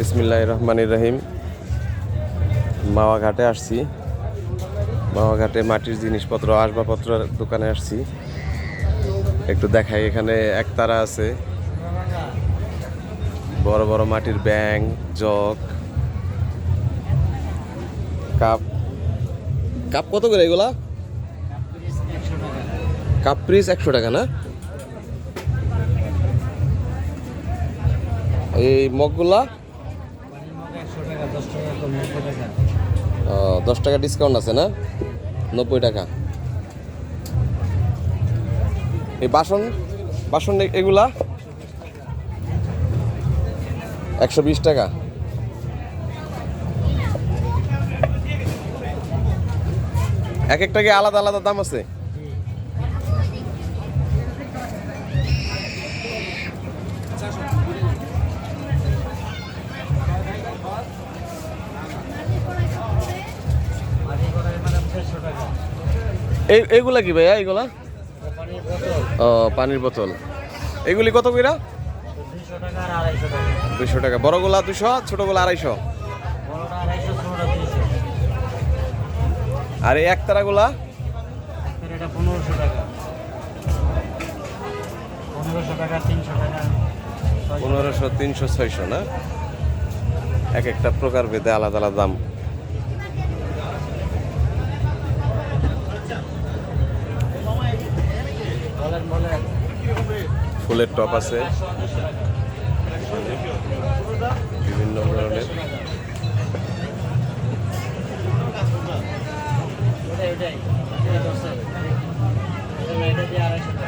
বিসমিল্লাহির রহমানির রহিম। মাওয়া ঘাটে আসছি। মাওয়া ঘাটে মাটির জিনিসপত্র আসবাবপত্রের দোকানে আসছি। একটু দেখাই, এখানে একতারা আছে, বড় বড় মাটির ব্যাং, জগ, কাপ। কাপ কত করে এগুলা? কাপ পিস 100 টাকা না? এই মগগুলা 10 টাকা ডিসকাউন্ট আছে না? 90 টাকা। এই বাসন বাসন এগুলা 120 টাকা। এক একটা কি আলাদা আলাদা দাম আছে? এইগুলা কি ভাইয়া? এইগুলা ও পানির বোতল। এগুলি কত কইরা? 200 টাকা। বড়গুলা 200, ছোটগুলা 250। আর এই একতারা গুলা 1500 টাকা, 1500, 300, 600 না? এক একটা প্রকার ভেদে আলাদা আলাদা দাম। ফুলের টপ আছে বিভিন্ন ধরনের। এটা 250 টাকা।